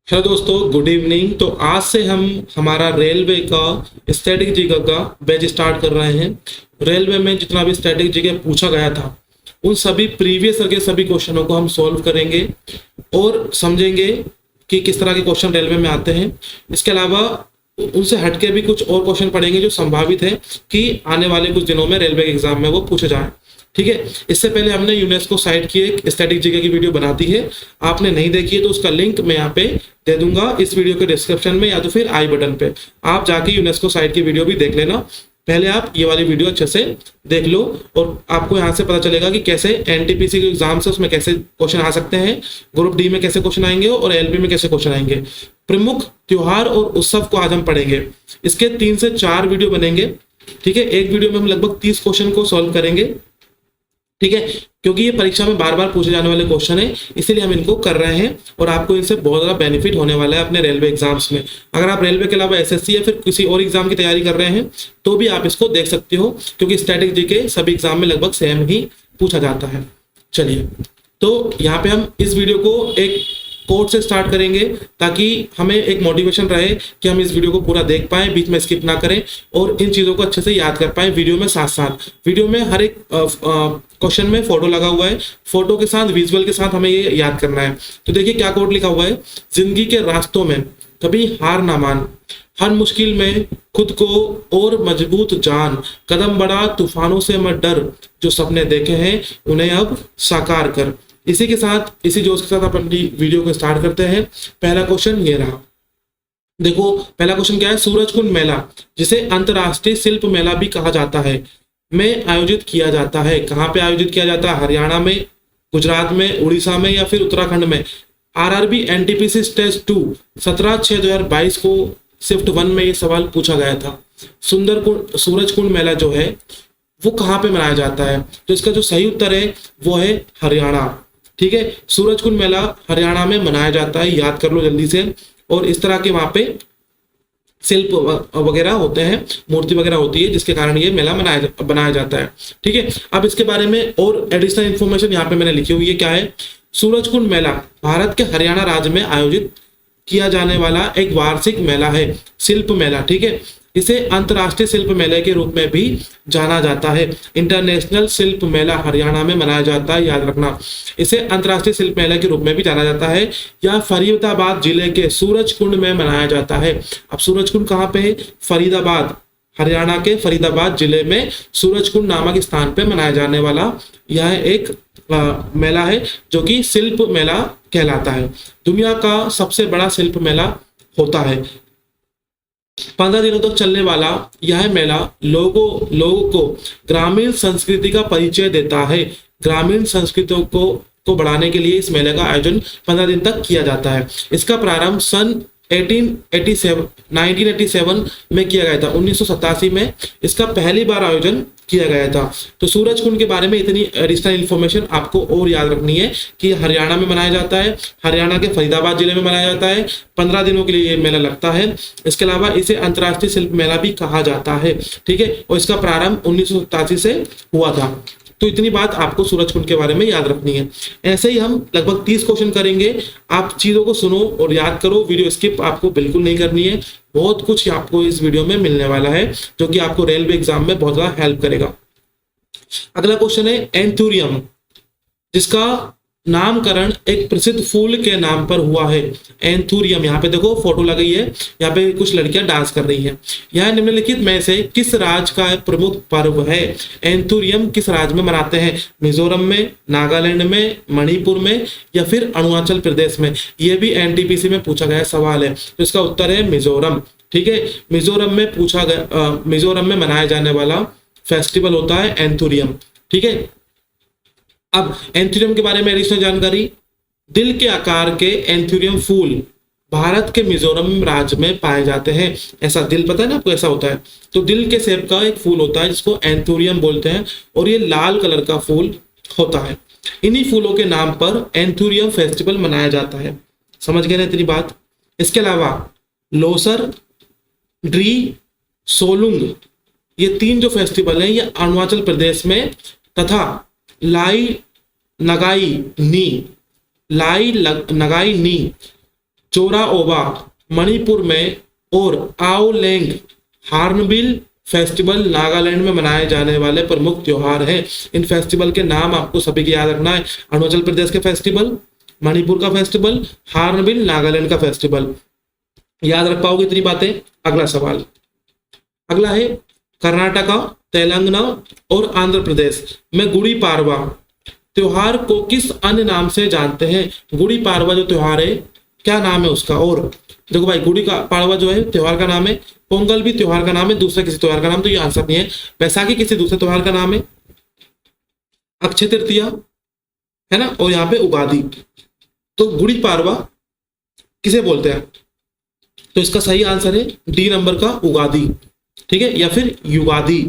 Hello दोस्तों, good evening. तो आज से हम हमारा रेलवे का स्टैटिक जीके का बैच स्टार्ट कर रहे हैं। रेलवे में जितना भी स्टैटिक जीके पूछा गया था उन सभी प्रीवियस ईयर के सभी क्वेश्चनों को हम सॉल्व करेंगे और समझेंगे कि किस तरह के क्वेश्चन रेलवे में आते हैं। इसके अलावा उनसे हटके भी कुछ और क्वेश्चन पढ़ेंगे जो संभावित है कि आने वाले कुछ दिनों में रेलवे के एग्जाम में वो पूछे जाए। ठीक है, इससे पहले हमने यूनेस्को साइट की एक स्टैटिक जीके की वीडियो बना दी है। आपने नहीं देखी है तो उसका लिंक मैं यहाँ पे दे दूंगा इस वीडियो के डिस्क्रिप्शन में या तो फिर आई बटन पे। आप जाके यूनेस्को साइट की वीडियो भी देख लेना। पहले आप ये वाली वीडियो अच्छे से देख लो और आपको यहाँ से पता चलेगा कि कैसे एनटीपीसी के एग्जाम से उसमें कैसे क्वेश्चन आ सकते हैं, ग्रुप डी में कैसे क्वेश्चन आएंगे और एलपी में कैसे क्वेश्चन आएंगे। प्रमुख त्योहार और उत्सव को आज हम पढ़ेंगे। इसके 3 से 4 वीडियो बनेंगे। ठीक है, एक वीडियो में हम लगभग 30 क्वेश्चन को सॉल्व करेंगे। ठीक है, क्योंकि ये परीक्षा में बार बार पूछे जाने वाले क्वेश्चन है, इसीलिए हम इनको कर रहे हैं और आपको इनसे बहुत ज़्यादा बेनिफिट होने वाला है अपने रेलवे एग्जाम्स में। अगर आप रेलवे के अलावा एसएससी या फिर किसी और एग्जाम की तैयारी कर रहे हैं तो भी आप इसको देख सकते हो, क्योंकि स्टैटिक जीके सभी एग्जाम में लगभग सेम ही पूछा जाता है। चलिए, तो यहाँ पे हम इस वीडियो को एक कोड से स्टार्ट करेंगे ताकि हमें एक मोटिवेशन रहे कि हम इस वीडियो को पूरा देख पाएं, बीच में स्किप ना करें और इन चीज़ों को अच्छे से याद कर पाएं वीडियो में साथ साथ। वीडियो में हर एक क्वेश्चन में फोटो लगा हुआ है, फोटो के साथ विजुअल के साथ हमें ये याद करना है। तो देखिए क्या कोड लिखा हुआ है। जिंदगी के रास्तों में कभी हार ना मान, हर मुश्किल में खुद को और मजबूत जान, कदम बढ़ा तूफानों से मत डर, जो सपने देखे हैं उन्हें अब साकार कर। इसी के साथ, इसी जोश के साथ अपनी वीडियो को स्टार्ट करते हैं। पहला क्वेश्चन ये रहा। देखो पहला क्वेश्चन क्या है। सूरजकुंड मेला, जिसे अंतरराष्ट्रीय शिल्प मेला भी कहा जाता है, में आयोजित किया जाता है। कहाँ पे आयोजित किया जाता है? हरियाणा में, गुजरात में, उड़ीसा में या फिर उत्तराखंड में। आरआरबी एनटीपीसी स्टेज 2 17/6/2022 को शिफ्ट 1 में ये सवाल पूछा गया था। सूरजकुंड मेला जो है वो कहाँ पे मनाया जाता है? तो इसका जो सही उत्तर है वो है हरियाणा। ठीक है, सूरजकुंड मेला हरियाणा में मनाया जाता है, याद कर लो जल्दी से। और इस तरह के वहां पे शिल्प वगैरह होते हैं, मूर्ति वगैरह होती है, जिसके कारण ये मेला बनाया जाता है। ठीक है, अब इसके बारे में और एडिशनल इंफॉर्मेशन यहाँ पे मैंने लिखी हुई है। क्या है? सूरजकुंड मेला भारत के हरियाणा राज्य में आयोजित किया जाने वाला एक वार्षिक मेला है, शिल्प मेला। ठीक है, इसे अंतर्राष्ट्रीय शिल्प मेले के रूप में भी जाना जाता है। इंटरनेशनल शिल्प मेला हरियाणा में मनाया जाता है, याद रखना। इसे अंतर्राष्ट्रीय शिल्प मेले के रूप में भी जाना जाता है। यह फरीदाबाद जिले के सूरजकुंड में मनाया जाता है। अब सूरजकुंड कहाँ पे है? फरीदाबाद, हरियाणा के फरीदाबाद जिले में सूरजकुंड नामक स्थान पे मनाया जाने वाला यह एक मेला है, जो कि शिल्प मेला कहलाता है। दुनिया का सबसे बड़ा शिल्प मेला होता है। 15 दिनों तक चलने वाला यह मेला लोगों को ग्रामीण संस्कृति का परिचय देता है। ग्रामीण संस्कृतियों को बढ़ाने के लिए इस मेले का आयोजन 15 दिन तक किया जाता है। इसका प्रारंभ सन 1987 में किया गया था। 1987 में इसका पहली बार आयोजन किया गया था। तो सूरजकुंड के बारे में इतनी एडिशनल इंफॉर्मेशन आपको और याद रखनी है कि हरियाणा में मनाया जाता है, हरियाणा के फरीदाबाद जिले में मनाया जाता है। 15 दिनों के लिए ये मेला लगता है। इसके अलावा इसे अंतर्राष्ट्रीय शिल्प मेला भी कहा जाता है। ठीक है, और इसका प्रारंभ 1987 से हुआ था। तो इतनी बात आपको सूरजकुंड के बारे में याद रखनी है। ऐसे ही हम लगभग 30 क्वेश्चन करेंगे। आप चीजों को सुनो और याद करो, वीडियो स्किप आपको बिल्कुल नहीं करनी है। बहुत कुछ आपको इस वीडियो में मिलने वाला है जो कि आपको रेलवे एग्जाम में बहुत ज्यादा हेल्प करेगा। अगला क्वेश्चन है एंथूरियम, जिसका नामकरण एक प्रसिद्ध फूल के नाम पर हुआ है। एंथूरियम, यहाँ पे देखो फोटो लगी है, यहाँ पे कुछ लड़कियां डांस कर रही हैं। यह निम्नलिखित में से किस राज्य का प्रमुख पर्व है? एंथूरियम किस राज्य में मनाते हैं? मिजोरम में, नागालैंड में, मणिपुर में या फिर अरुणाचल प्रदेश में? ये भी एनटीपीसी में पूछा गया सवाल है, तो इसका उत्तर है मिजोरम। ठीक है, मिजोरम में पूछा गया, मिजोरम में मनाया जाने वाला फेस्टिवल होता है एंथूरियम। ठीक है, अब एंथूरियम के बारे में एडिशनल जानकारी। दिल के आकार के एंथूरियम फूल भारत के मिजोरम राज्य में पाए जाते हैं। ऐसा दिल पता है ना आपको, ऐसा होता है। तो दिल के शेप का एक फूल होता है जिसको एंथूरियम बोलते हैं और ये लाल कलर का फूल होता है। इन्हीं फूलों के नाम पर एंथूरियम फेस्टिवल मनाया जाता है। समझ गए ना इतनी बात? इसके अलावा लोसर, ड्री, सोलुंग, ये 3 जो फेस्टिवल हैं ये अरुणाचल प्रदेश में तथा लाई नगाई नी चोराओबा मणिपुर में और आओलेंग हार्नबिल फेस्टिवल नागालैंड में मनाए जाने वाले प्रमुख त्योहार हैं। इन फेस्टिवल के नाम आपको सभी के याद रखना है। अरुणाचल प्रदेश के फेस्टिवल, मणिपुर का फेस्टिवल, हार्नबिल नागालैंड का फेस्टिवल। याद रख पाओगे इतनी बातें। अगला सवाल, अगला है कर्नाटका, तेलंगाना और आंध्र प्रदेश में गुड़ी पाड़वा त्योहार को किस अन्य नाम से जानते हैं? गुड़ी पाड़वा जो त्योहार है क्या नाम है उसका? और देखो भाई, गुड़ी का पाड़वा जो है त्योहार का नाम है, पोंगल भी त्योहार का नाम है, दूसरे किसी त्योहार का नाम, तो ये आंसर नहीं है। बैसाखी किसी दूसरे त्योहार का नाम है, अक्षय तृतीया है ना, और यहाँ पे उगादी। तो गुड़ी पाड़वा किसे बोलते हैं? तो इसका सही आंसर है डी नंबर का, उगादी। ठीक है, या फिर युगादी।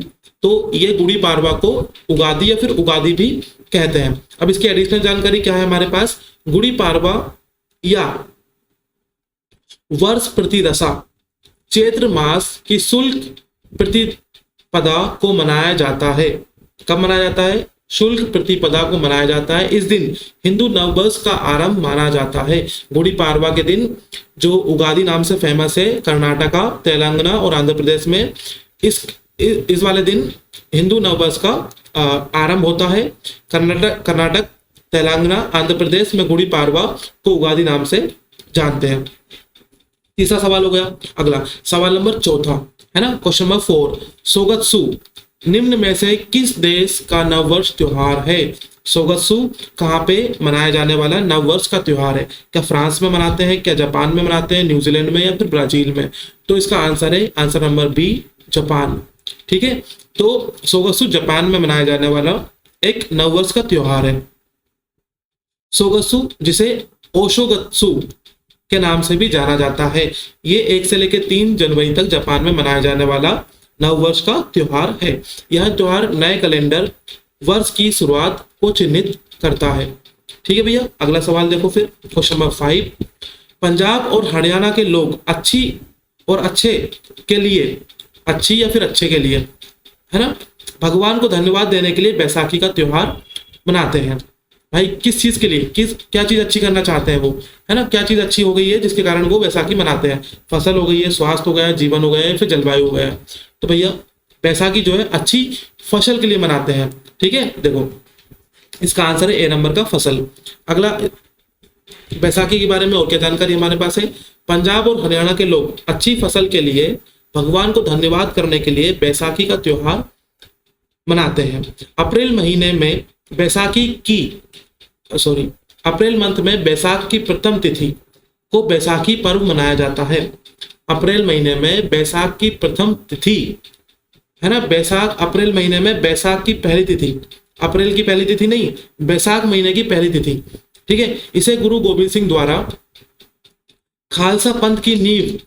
तो ये गुड़ी पाड़वा को उगादी या फिर उगादी भी कहते हैं। अब इसकी एडिशनल जानकारी क्या है हमारे पास? गुड़ी पाड़वा या वर्ष प्रतिदशा चैत्र मास की शुल्क प्रतिपदा को मनाया जाता है। कब मनाया जाता है? शुल्क प्रतिपदा को मनाया जाता है। इस दिन हिंदू नववर्ष का आरंभ माना जाता है। गुड़ी पाड़वा के दिन जो उगादी नाम से फेमस है कर्नाटका, तेलंगाना और आंध्र प्रदेश में, इस वाले दिन हिंदू नववर्ष का आरंभ होता है। कर्नाटक, तेलंगाना, आंध्र प्रदेश में गुड़ी पाड़वा को उगादी नाम से जानते हैं। तीसरा सवाल हो गया। अगला सवाल नंबर चौथा है ना, क्वेश्चन नंबर 4, सोगत्सु निम्न में से किस देश का नववर्ष त्योहार है? सोगत्सु कहाँ पे मनाया जाने वाला नववर्ष का त्योहार है? क्या फ्रांस में मनाते हैं, क्या जापान में मनाते हैं, न्यूजीलैंड में या फिर ब्राजील में? तो इसका आंसर है आंसर नंबर बी, जापान। ठीक है, तो सोगत्सु जापान में मनाया जाने वाला एक नववर्ष का त्योहार है। सोगत्सु जिसे ओशोगत्सु के नाम से भी जाना जाता है, ये 1 से लेकर 3 जनवरी तक जापान में मनाया जाने वाला नववर्ष का त्योहार है। यह त्योहार नए कैलेंडर वर्ष की शुरुआत को चिन्हित करता है। ठीक है भैया, अगला सवाल देखो फिर, क्वेश्चन नंबर 5, पंजाब और हरियाणा के लोग अच्छी और अच्छे के लिए, अच्छी या फिर अच्छे के लिए है ना, भगवान को धन्यवाद देने के लिए बैसाखी का त्योहार मनाते हैं। भाई किस चीज के लिए, क्या चीज अच्छी करना चाहते हैं वो, है ना, क्या चीज अच्छी हो गई है जिसके कारण वो बैसाखी मनाते हैं? फसल हो गई है, स्वास्थ्य हो गया है, जीवन हो गया है, फिर जलवायु हो गया है। तो भैया बैसाखी जो है अच्छी फसल के लिए मनाते हैं। ठीक है, देखो इसका आंसर है ए नंबर का, फसल। अगला बैसाखी के बारे में और क्या जानकारी हमारे पास है? पंजाब और हरियाणा के लोग अच्छी फसल के लिए भगवान को धन्यवाद करने के लिए बैसाखी का त्योहार मनाते हैं। अप्रैल महीने में बैसाखी की अप्रैल मंथ में बैसाख की प्रथम तिथि को बैसाखी पर्व मनाया जाता है। अप्रैल महीने में बैसाख की प्रथम तिथि है ना, अप्रैल महीने में बैसाख की पहली तिथि, अप्रैल की पहली तिथि नहीं, बैसाख महीने की पहली तिथि। ठीक है, इसे गुरु गोविंद सिंह द्वारा खालसा पंथ की नींव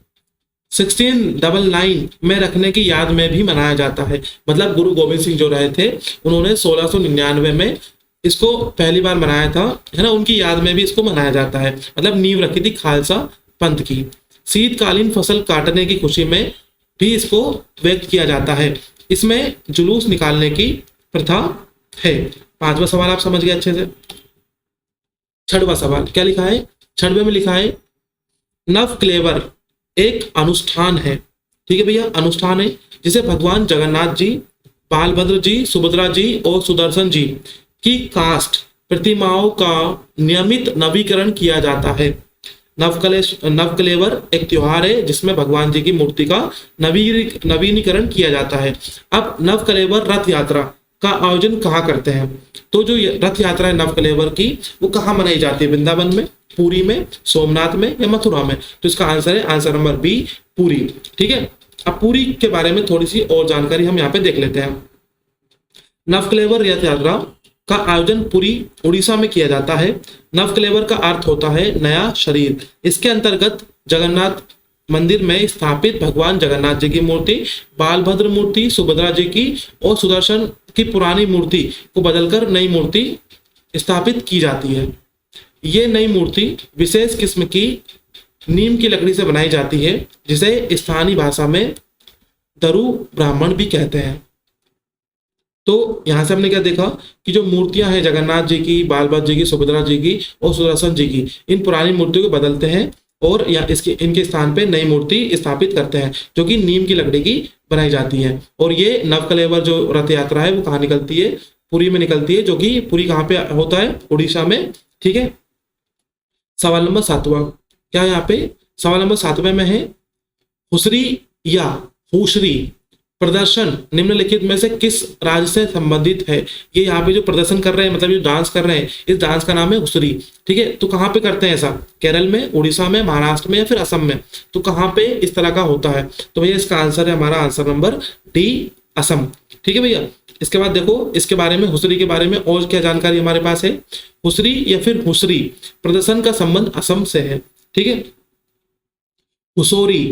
1699 में रखने की याद में भी मनाया जाता है। मतलब गुरु गोविंद सिंह जो रहे थे, उन्होंने 1699 में इसको पहली बार मनाया था, है ना, उनकी याद में भी इसको मनाया जाता है। मतलब नींव रखी थी खालसा पंथ की। शीतकालीन फसल काटने की खुशी में भी इसको व्यक्त किया जाता है। इसमें जुलूस निकालने की प्रथा है। 5वां सवाल आप समझ गए अच्छे से। 6वां सवाल क्या लिखा है? 6वें में लिखा है नव क्लेवर एक अनुष्ठान है। ठीक है भैया, अनुष्ठान है जिसे भगवान जगन्नाथ जी, बालभद्र जी, सुभद्रा जी और सुदर्शन जी की कास्ट प्रतिमाओं का नियमित नवीकरण किया जाता है। नवकलेवर एक त्योहार है जिसमें भगवान जी की मूर्ति का नवीनीकरण किया जाता है। अब नवकलेवर रथ यात्रा का आयोजन कहाँ करते हैं? तो जो रथ यात्रा है नवकलेवर की, वो कहाँ मनाई जाती है? वृंदावन में, पुरी में, सोमनाथ में या मथुरा में? तो इसका आंसर है आंसर नंबर बी, पुरी। ठीक है, अब पुरी के बारे में थोड़ी सी और जानकारी हम यहाँ पे देख लेते हैं। नवकलेवर रथ यात्रा का आयोजन पुरी, उड़ीसा में किया जाता है। नवकलेवर का अर्थ होता है नया शरीर। इसके अंतर्गत जगन्नाथ मंदिर में स्थापित भगवान जगन्नाथ जी की मूर्ति, बालभद्र मूर्ति, सुभद्रा जी की और सुदर्शन की पुरानी मूर्ति को बदलकर नई मूर्ति स्थापित की जाती है। ये नई मूर्ति विशेष किस्म की नीम की लकड़ी से बनाई जाती है, जिसे स्थानीय भाषा में दरु ब्राह्मण भी कहते हैं। तो यहां से हमने क्या देखा कि जो मूर्तियां हैं जगन्नाथ जी की, बालभद्र जी की, सुभद्रा जी की और सुदर्शन जी की, इन पुरानी मूर्तियों को बदलते हैं और या इसके इनके स्थान पे नई मूर्ति स्थापित करते हैं जो कि नीम की लकड़ी की बनाई जाती है। और ये नवकलेवर जो रथ यात्रा है वो कहाँ निकलती है, पुरी में निकलती है, जो कि पुरी कहाँ पे होता है, उड़ीसा में। ठीक है। सवाल नंबर 7वां क्या है यहाँ पे, सवाल नंबर 7वें में है हुसरी या हुसरी प्रदर्शन निम्नलिखित में से किस राज्य से संबंधित है। ये यहाँ पे जो प्रदर्शन कर रहे हैं, मतलब जो डांस कर रहे हैं, इस डांस का नाम है हुसरी। ठीक है। तो कहाँ पे करते हैं ऐसा, केरल में, उड़ीसा में, महाराष्ट्र में या फिर असम में। तो कहाँ पे इस तरह का होता है, तो भैया इसका आंसर है हमारा आंसर नंबर डी, असम। ठीक है भैया। इसके बाद देखो इसके बारे में, हुसरी के बारे में और क्या जानकारी हमारे पास है। हुसरी या फिर हुसरी प्रदर्शन का संबंध असम से है। ठीक है। हुसोरी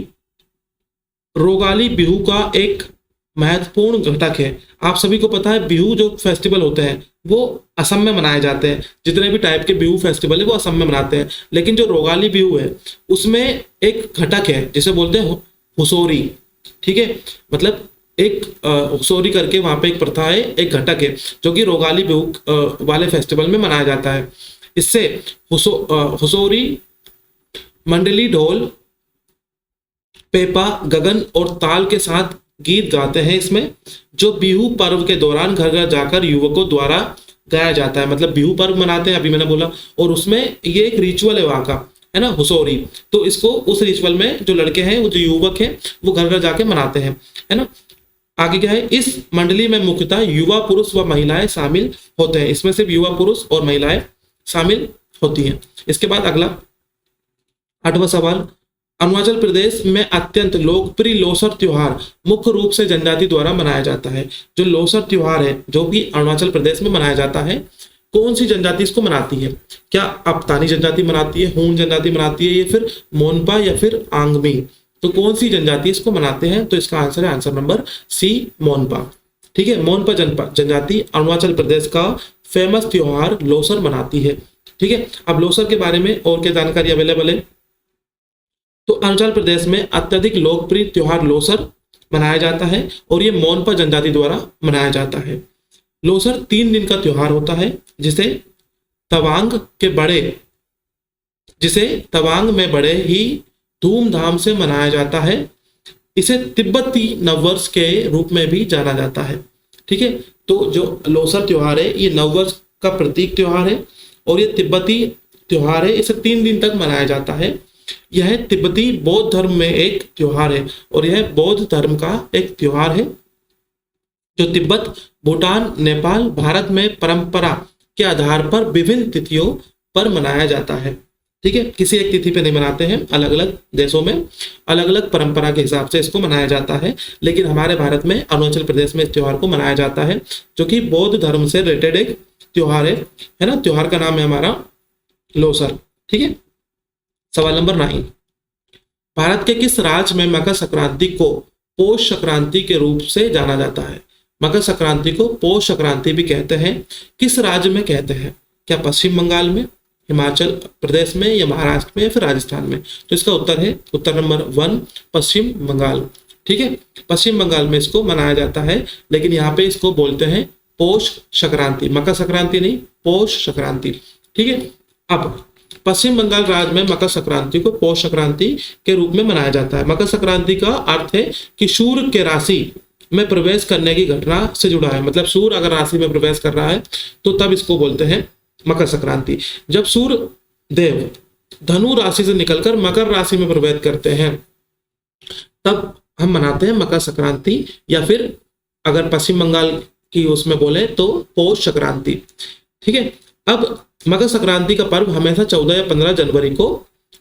रोगाली बिहू का एक महत्वपूर्ण घटक है। आप सभी को पता है बिहू जो फेस्टिवल होते हैं वो असम में मनाए जाते हैं। जितने भी टाइप के बिहू फेस्टिवल है वो असम में मनाते हैं। लेकिन जो रोगाली बिहू है उसमें एक घटक है जिसे बोलते हैं हुसोरी। ठीक है। मतलब एक हुसोरी करके वहां पे एक प्रथा है, एक घटक है जो कि रोगाली बिहू वाले फेस्टिवल में मनाया जाता है। इससे हुसोरी मंडली ढोल, पेपा, गगन और ताल के साथ गीत गाते हैं इसमें, जो बिहू पर्व के दौरान घर घर जाकर युवकों द्वारा गाया जाता है। मतलब बिहू पर्व मनाते हैं, अभी मैंने बोला, और उसमें ये एक रिचुअल है वहां का, है ना, हुसोरी। तो इसको उस रिचुअल में जो लड़के हैं, वो जो युवक हैं, वो घर घर जाके मनाते हैं, है ना। आगे क्या है, इस मंडली में मुख्यतः युवा पुरुष व महिलाएं शामिल होते हैं। इसमें सिर्फ युवा पुरुष और महिलाएं शामिल होती हैं। इसके बाद अगला 8वां सवाल, अरुणाचल प्रदेश में अत्यंत लोकप्रिय लोसर त्योहार मुख्य रूप से जनजाति द्वारा मनाया जाता है। जो लोसर त्योहार है जो भी अरुणाचल प्रदेश में मनाया जाता है, कौन सी जनजाति इसको मनाती है। क्या अपतानी जनजाति मनाती है, हून जनजाति मनाती है, या फिर मोनपा या फिर आंगमी। तो कौन सी जनजाति इसको मनाते हैं, तो इसका आंसर है आंसर नंबर सी, मोनपा। ठीक है। मोनपा जनजाति अरुणाचल प्रदेश का फेमस त्योहार लोसर मनाती है। ठीक है। अब लोसर के बारे में और क्या जानकारी अवेलेबल है, तो अरुणाचल प्रदेश में अत्यधिक लोकप्रिय त्योहार लोसर मनाया जाता है और ये मोनपा जनजाति द्वारा मनाया जाता है। लोसर 3 दिन का त्योहार होता है जिसे तवांग में बड़े ही धूमधाम से मनाया जाता है। इसे तिब्बती नववर्ष के रूप में भी जाना जाता है। ठीक है। तो जो लोसर त्योहार है ये नववर्ष का प्रतीक त्योहार है और ये तिब्बती त्योहार है। इसे 3 दिन तक मनाया जाता है। यह तिब्बती बौद्ध धर्म में एक त्योहार है और यह बौद्ध धर्म का एक त्योहार है जो तिब्बत, भूटान, नेपाल, भारत में परंपरा के आधार पर विभिन्न तिथियों पर मनाया जाता है। ठीक है। किसी एक तिथि पे नहीं मनाते हैं, अलग अलग देशों में अलग अलग परंपरा के हिसाब से इसको मनाया जाता है। लेकिन हमारे भारत में अरुणाचल प्रदेश में इस त्योहार को मनाया जाता है जो कि बौद्ध धर्म से रिलेटेड एक त्योहार है ना। त्योहार का नाम है हमारा लोसर। ठीक है। सवाल नंबर 9, भारत के किस राज्य में मकर संक्रांति को पौष संक्रांति के रूप से जाना जाता है। मकर संक्रांति को पौष संक्रांति भी कहते हैं। किस राज्य में कहते हैं, क्या पश्चिम बंगाल में, हिमाचल प्रदेश में, या महाराष्ट्र में, या फिर राजस्थान में। तो इसका उत्तर है उत्तर नंबर 1 पश्चिम बंगाल। ठीक है। पश्चिम बंगाल में इसको मनाया जाता है, लेकिन यहाँ पे इसको बोलते हैं पौष संक्रांति, मकर संक्रांति नहीं, पौष संक्रांति। ठीक है। अब पश्चिम बंगाल राज्य में मकर संक्रांति को पौष संक्रांति के रूप में मनाया जाता है। मकर संक्रांति का अर्थ है कि सूर्य के राशि में प्रवेश करने की घटना से जुड़ा है। मतलब सूर्य अगर राशि में प्रवेश कर रहा है तो तब इसको बोलते हैं मकर संक्रांति। जब सूर्य देव धनु राशि से निकलकर मकर राशि में प्रवेश करते हैं तब हम मनाते हैं मकर संक्रांति, या फिर अगर पश्चिम बंगाल की उसमें बोले तो पौष संक्रांति। ठीक है। अब मकर संक्रांति का पर्व हमेशा 14 या 15 जनवरी को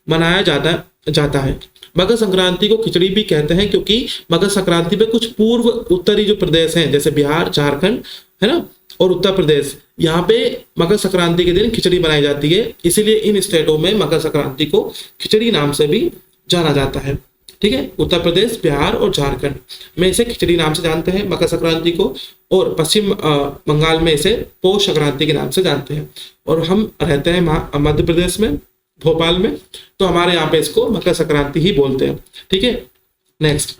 मनाया जाता है। मकर संक्रांति को खिचड़ी भी कहते हैं क्योंकि मकर संक्रांति पे कुछ पूर्व उत्तरी जो प्रदेश हैं जैसे बिहार, झारखंड, है ना, और उत्तर प्रदेश, यहाँ पे मकर संक्रांति के दिन खिचड़ी बनाई जाती है। इसीलिए इन स्टेटों में मकर संक्रांति को खिचड़ी नाम से भी जाना जाता है। ठीक है। उत्तर प्रदेश, बिहार और झारखंड में इसे खिचड़ी नाम से जानते हैं मकर संक्रांति को, और पश्चिम बंगाल में इसे पौष संक्रांति के नाम से जानते हैं। और हम रहते हैं मध्य प्रदेश में, भोपाल में, तो हमारे यहाँ पे इसको मकर संक्रांति ही बोलते हैं। ठीक है। नेक्स्ट,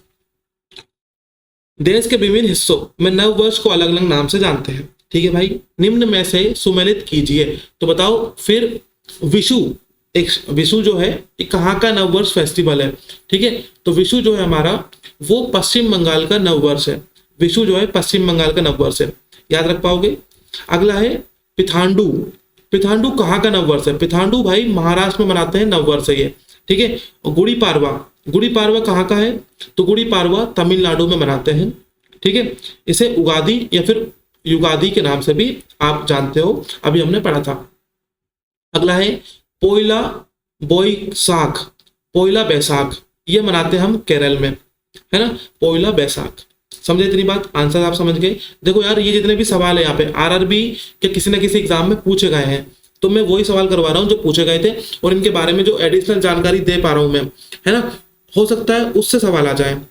देश के विभिन्न हिस्सों में नव वर्ष को अलग अलग नाम से जानते हैं। ठीक है भाई। निम्न में से सुमेलित कीजिए। तो बताओ फिर विशु एक विशु जो है ये कहाँ का नववर्ष फेस्टिवल है, ठीक है। तो विशु जो है हमारा वो पश्चिम बंगाल का नववर्ष है। विशु जो है पश्चिम बंगाल का नववर्ष है, याद रख पाओगे। अगला है पिथांडू। पिथांडू कहाँ का नववर्ष है? पिथांडू भाई महाराष्ट्र में मनाते हैं नववर्ष है ये, ठीक है। और गुड़ी पाड़वा, गुड़ी पाड़वा कहाँ का है? तो गुड़ी पाड़वा तमिलनाडु में मनाते हैं, ठीक है। इसे उगादी या फिर युगादी के नाम से भी आप जानते हो, अभी हमने पढ़ा था। अगला है पोइला बोईसाख, पोइला बैसाख, ये मनाते हैं हम केरल में, है ना। पोइला बैसाख, समझे इतनी बात? आंसर आप समझ गए। देखो यार ये जितने भी सवाल है यहाँ पे आरआरबी के किसी न किसी एग्जाम में पूछे गए हैं, तो मैं वही सवाल करवा रहा हूँ जो पूछे गए थे, और इनके बारे में जो एडिशनल जानकारी दे पा रहा हूँ मैं, है ना। हो सकता है उससे सवाल आ जाए,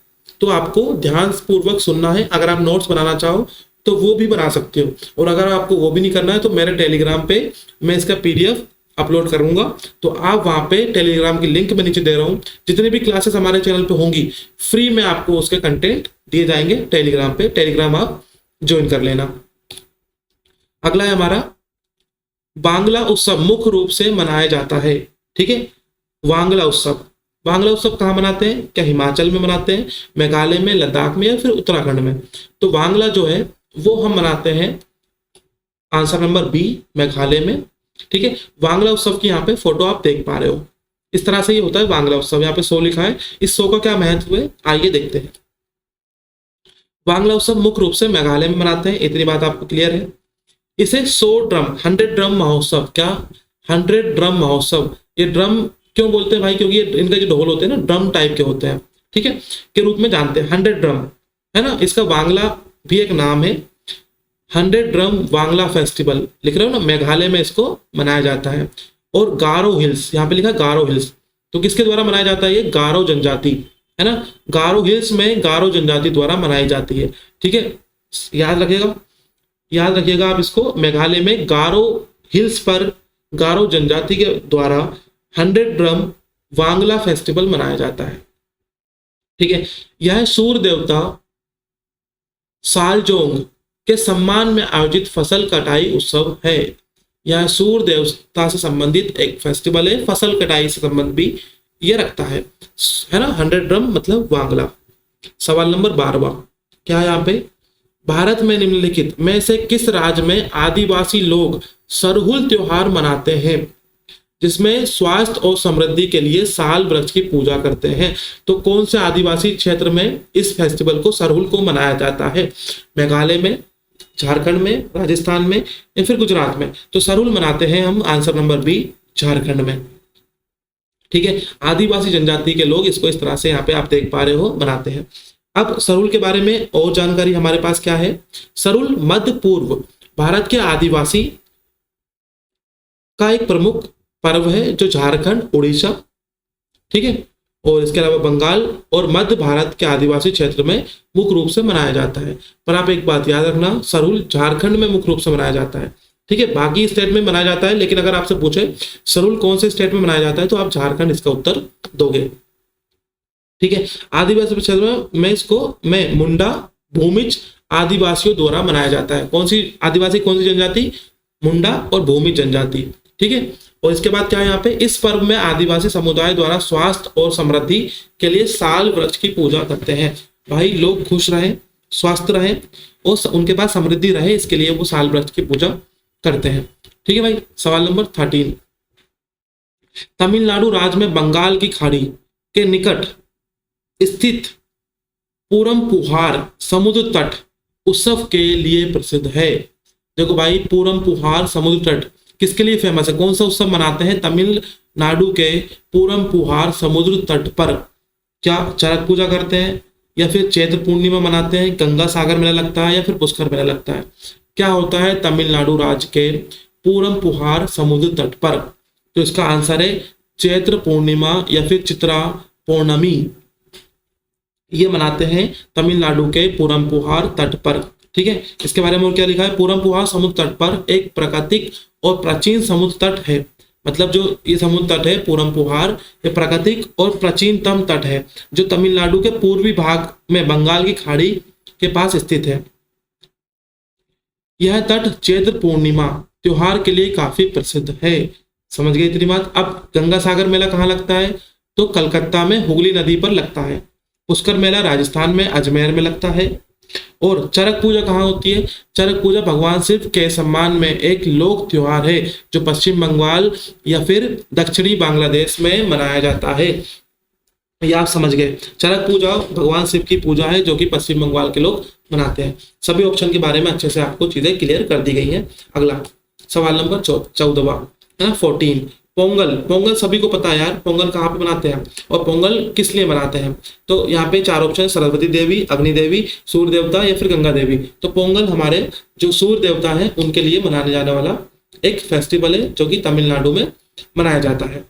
तो आपको ध्यान पूर्वक सुनना है। अगर आप नोट्स बनाना चाहो तो वो भी बना सकते हो, और अगर आपको वो भी नहीं करना है तो मेरे टेलीग्राम पे मैं इसका पीडीएफ अपलोड करूंगा, तो आप वहां पे टेलीग्राम की लिंक मैं नीचे दे रहा हूँ। जितने भी क्लासेस हमारे चैनल पे होंगी फ्री में आपको उसके कंटेंट दिए जाएंगे टेलीग्राम पे, टेलीग्राम आप ज्वाइन कर लेना। अगला है हमारा वांगला उत्सव, मुख्य रूप से मनाया जाता है, ठीक है। वांगला उत्सव, वांगला उत्सव कहाँ मनाते हैं? क्या हिमाचल में मनाते हैं, मेघालय में, लद्दाख में, या फिर उत्तराखंड में? तो वांगला जो है वो हम मनाते हैं, आंसर नंबर बी, मेघालय में, ठीक है। वांगला उत्सव की यहाँ पे फोटो आप देख पा रहे हो, इस तरह से ये होता है वांगला उत्सव। यहाँ पे 100 लिखा है, इस 100 का क्या महत्व है आइए देखते हैं। वांगला उत्सव मुख्य रूप से मेघालय में मनाते हैं, इतनी बात आपको क्लियर है। इसे 100 ड्रम महोत्सव, क्या 100 ड्रम महोत्सव, ये ड्रम क्यों बोलते हैं भाई? क्योंकि ये इनके जो ढोल होते हैं ना ड्रम टाइप के होते हैं, ठीक है, के रूप में जानते हैं। 100 ड्रम, है ना। इसका वांगला भी एक नाम है, 100 ड्रम वांगला फेस्टिवल लिख रहे हो ना, मेघालय में इसको मनाया जाता है। और गारो हिल्स, यहाँ पे लिखा गारो हिल्स, तो किसके द्वारा मनाया जाता है? ये गारो जनजाति, है ना। गारो हिल्स में गारो जनजाति द्वारा मनाई जाती है, ठीक है। याद रखिएगा, याद रखिएगा आप इसको, मेघालय में गारो हिल्स पर गारो जनजाति के द्वारा 100 ड्रम वांगला फेस्टिवल मनाया जाता है, ठीक है। यह सूर्य देवता सालजोंग के सम्मान में आयोजित फसल कटाई उत्सव है। यह सूर्य देवता से संबंधित एक फेस्टिवल है, फसल कटाई से संबंध भी ये रखता है ना। 100 ड्रम मतलब वांगला। सवाल नंबर 12 क्या है यहाँ पे? भारत में निम्नलिखित में से किस राज्य में आदिवासी लोग सरहुल त्योहार मनाते हैं, जिसमें स्वास्थ्य और समृद्धि के लिए साल वृक्ष की पूजा करते हैं? तो कौन से आदिवासी क्षेत्र में इस फेस्टिवल को सरहुल को मनाया जाता है? मेघालय में, झारखंड में, राजस्थान में, या फिर गुजरात में? तो सरहुल मनाते हैं हम, आंसर नंबर बी, झारखंड में, ठीक है। आदिवासी जनजाति के लोग इसको इस तरह से यहाँ पे आप देख पा रहे हो मनाते हैं। अब सरहुल के बारे में और जानकारी हमारे पास क्या है? सरहुल मध्य पूर्व भारत के आदिवासी का एक प्रमुख पर्व है जो झारखंड, उड़ीसा, ठीक है, और इसके अलावा बंगाल और मध्य भारत के आदिवासी क्षेत्र में मुख्य रूप से मनाया जाता है। पर आप एक बात याद रखना, सरहुल झारखंड में मुख्य रूप से मनाया जाता है, ठीक है। बाकी स्टेट में मनाया जाता है, लेकिन अगर आपसे पूछे सरहुल कौन से स्टेट में मनाया जाता है तो आप झारखंड इसका उत्तर दोगे, ठीक है। आदिवासी क्षेत्र में मैं मुंडा भूमिज आदिवासियों द्वारा मनाया जाता है। कौन सी आदिवासी, कौन सी जनजाति? मुंडा और भूमिज जनजाति, ठीक है। और इसके बाद क्या है यहाँ पे? इस पर्व में आदिवासी समुदाय द्वारा स्वास्थ्य और समृद्धि के लिए साल वृक्ष की पूजा करते हैं। भाई लोग खुश रहे, स्वस्थ रहे और उनके पास समृद्धि रहे, इसके लिए वो साल वृक्ष की पूजा करते हैं, ठीक है भाई। सवाल नंबर 13, तमिलनाडु राज्य में बंगाल की खाड़ी के निकट स्थित पूरम पुहार समुद्र तट उत्सव के लिए प्रसिद्ध है। देखो भाई, पूरम पुहार समुद्र तट किसके लिए फेमस है? कौन सा उत्सव मनाते हैं? तमिलनाडु के पूरम पुहार समुद्र तट पर क्या चरक पूजा करते हैं, या फिर चैत्र पूर्णिमा मनाते हैं, गंगा सागर मेला लगता है, या फिर पुष्कर मेला लगता है? क्या होता है तमिलनाडु राज्य के पूरम पुहार समुद्र तट पर? तो इसका आंसर है चैत्र पूर्णिमा या फिर चित्रा पौर्णमी, ये मनाते हैं तमिलनाडु के पूरम पुहार तट पर, ठीक है। इसके बारे में और क्या लिखा है? पूरम पुहार समुद्र तट पर एक प्राकृतिक और प्राचीन समुद्र तट है। मतलब जो ये समुद्र तट है पूरम पुहार, ये प्राकृतिक और प्राचीनतम तट है जो तमिलनाडु के पूर्वी भाग में बंगाल की खाड़ी के पास स्थित है। यह तट चैत्र पूर्णिमा त्योहार के लिए काफी प्रसिद्ध है। समझ गए इतनी बात। अब गंगा सागर मेला कहाँ लगता है? तो कलकत्ता में हुगली नदी पर लगता है। पुष्कर मेला राजस्थान में अजमेर में लगता है। और चरक पूजा कहाँ होती है? चरक पूजा भगवान शिव के सम्मान में एक लोक त्योहार है जो पश्चिम बंगाल या फिर दक्षिणी बांग्लादेश में मनाया जाता है। ये आप समझ गए। चरक पूजा भगवान शिव की पूजा है जो कि पश्चिम बंगाल के लोग मनाते हैं। सभी ऑप्शन के बारे में अच्छे से आपको चीजें क्लियर कर दी गई हैं। अगला सवाल नंबर 14वां है ना, 14। पोंगल। पोंगल सभी को पता है यार, पोंगल कहाँ पे मनाते हैं और पोंगल किस लिए मनाते हैं? तो यहाँ पे 4 ऑप्शन, सरस्वती देवी, अग्नि देवी, सूर्य देवता या फिर गंगा देवी। तो पोंगल हमारे जो सूर्य देवता है उनके लिए मनाने जाने वाला एक फेस्टिवल है जो कि तमिलनाडु में मनाया जाता है।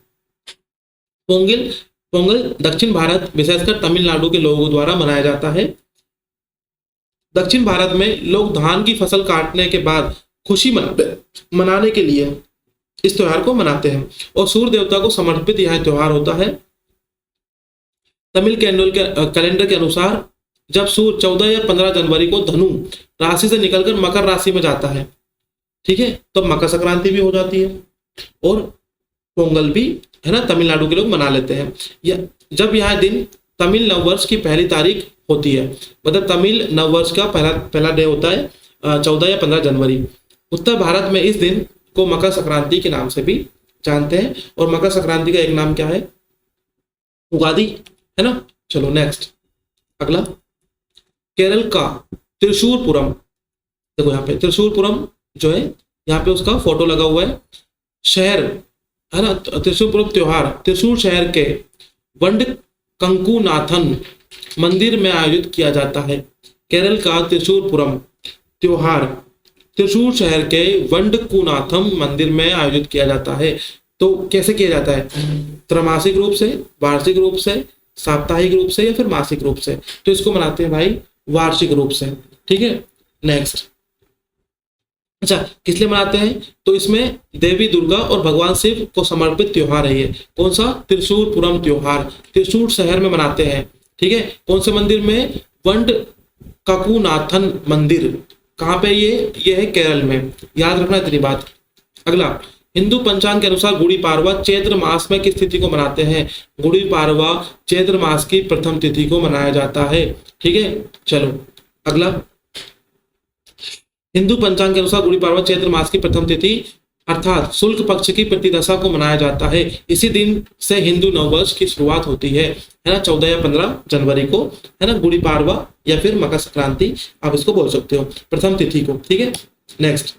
पोंगल पोंगल दक्षिण भारत विशेषकर तमिलनाडु के लोगों द्वारा मनाया जाता है। दक्षिण भारत में लोग धान की फसल काटने के बाद खुशी मनाने के लिए इस त्योहार को मनाते हैं और सूर्य देवता को समर्पित यह त्योहार होता है। तमिल कैलेंडर के अनुसार जब सूर्य 14 या 15 जनवरी को धनु राशि से निकलकर मकर राशि में जाता है, ठीक है, तो मकर संक्रांति भी हो जाती है और पोंगल भी है ना तमिलनाडु के लोग मना लेते हैं। जब यह दिन तमिल नववर्ष की पहली तारीख होती है, मतलब तमिल नववर्ष का पहला डे होता है 14 या 15 जनवरी। उत्तर भारत में इस दिन को मकर संक्रांति के नाम से भी जानते हैं और मकर संक्रांति का एक नाम क्या है? उगादि, है ना। चलो नेक्स्ट, अगला केरल का त्रिशूरपुरम। देखो यहाँ पे त्रिशूरपुरम जो है, यहाँ पे उसका फोटो लगा हुआ है, शहर है ना। त्रिशूरपुरम त्योहार त्रिशूर शहर के वंड कंकुनाथन मंदिर में आयोजित किया जाता है। केरल का त्रिशूरपुरम त्योहार त्रिशूर शहर के वंडकुनाथम मंदिर में आयोजित किया जाता है। तो कैसे किया जाता है? त्रैमासिक रूप से, वार्षिक रूप से, साप्ताहिक रूप से या फिर मासिक रूप से? तो इसको मनाते हैं भाई वार्षिक रूप से, ठीक है। नेक्स्ट, अच्छा किस लिए मनाते हैं? तो इसमें देवी दुर्गा और भगवान शिव को समर्पित त्योहार है ये। कौन सा? त्रिशूरपुरम त्योहार त्रिशूर शहर में मनाते हैं, ठीक है। कौन से मंदिर में? वंड ककुनाथन मंदिर। कहाँ पे ये है केरल में, याद रखना इतनी बात। अगला, हिंदू पंचांग के अनुसार गुड़ी पाड़वा चैत्र मास में किस तिथि को मनाते हैं? गुड़ी पाड़वा चैत्र मास की प्रथम तिथि को मनाया जाता है, ठीक है। चलो अगला, हिंदू पंचांग के अनुसार गुड़ी पाड़वा चैत्र मास की प्रथम तिथि अर्थात शुक्ल पक्ष की प्रतिदशा को मनाया जाता है। इसी दिन से हिंदू नववर्ष की शुरुआत होती है ना, 14 या 15 जनवरी को, है ना, गुड़ी पाड़वा या फिर मकर संक्रांति आप इसको बोल सकते हो, प्रथम तिथि को, ठीक है। नेक्स्ट,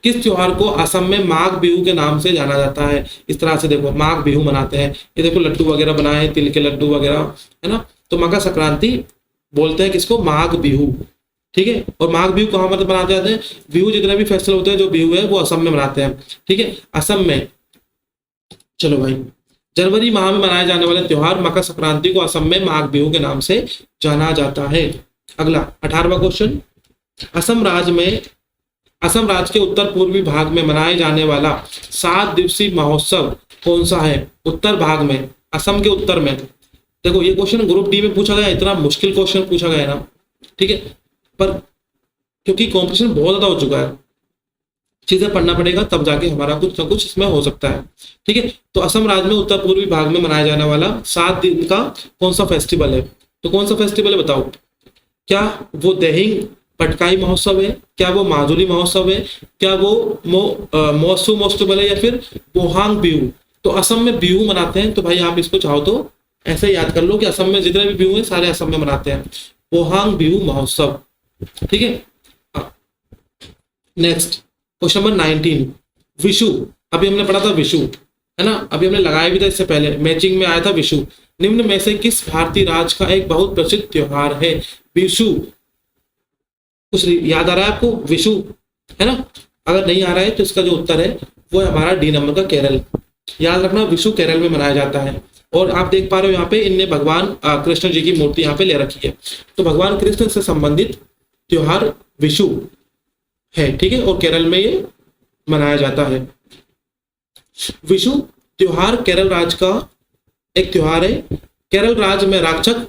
किस त्योहार को असम में माघ बिहू के नाम से जाना जाता है? इस तरह से देखो माघ बिहू मनाते हैं, ये देखो लड्डू वगैरह बनाए हैं, तिल के लड्डू वगैरह, है ना। तो मकर संक्रांति बोलते हैं किसको? माघ बिहू, ठीक है। और माघ बिहू कहाँ पर मनाते जाते हैं? बिहू जितने भी फेस्टिवल होते हैं जो बिहू है वो असम में मनाते हैं, ठीक है, असम में। चलो भाई, जनवरी माह में मनाए जाने वाले त्योहार मकर संक्रांति को असम में माघ बिहू के नाम से जाना जाता है। अगला 18वां क्वेश्चन, असम राज्य के उत्तर पूर्वी भाग में मनाए जाने वाला 7 दिवसीय महोत्सव कौन सा है? उत्तर भाग में, असम के उत्तर में। देखो ये क्वेश्चन ग्रुप डी में पूछा गया, इतना मुश्किल क्वेश्चन पूछा गया है ना, ठीक है, पर क्योंकि कॉम्पिटिशन बहुत ज्यादा हो चुका है, चीजें पढ़ना पड़ेगा तब जाके हमारा कुछ ना कुछ इसमें हो सकता है, ठीक है। तो असम राज्य में उत्तर पूर्वी भाग में मनाया जाने वाला 7 दिन का कौन सा फेस्टिवल है? तो कौन सा फेस्टिवल है बताओ? क्या वो देहिंग पटकाई महोत्सव है? क्या वो माजुली महोत्सव है? क्या वो मौसू फेस्टिवल है या फिर बोहांग बिहू? तो असम में बिहू मनाते हैं, तो भाई आप इसको चाहो तो ऐसे याद कर लो कि असम में जितने भी बिहू है सारे असम में मनाते हैं, बोहांग बिहू महोत्सव, ठीक है। Next question number 19, Vishu. अभी हमने पढ़ा था विशु, है ना, अभी हमने लगाया भी था, इससे पहले मैचिंग में आया था विशु। निम्न में से किस भारतीय राज्य का एक बहुत प्रसिद्ध त्योहार है? विशु, कुछ याद आ रहा है आपको? विशु, है ना। अगर नहीं आ रहा है तो इसका जो उत्तर है वो है हमारा डी नंबर का केरल। याद रखना विशु केरल में मनाया जाता है। और आप देख पा रहे हो यहाँ पे इनने भगवान कृष्ण जी की मूर्ति यहाँ पे ले रखी है, तो भगवान कृष्ण से संबंधित त्योहार विशु है, ठीक है, और केरल में ये मनाया जाता है। विशु त्योहार केरल राज्य का एक त्योहार है। केरल राज्य में राक्षस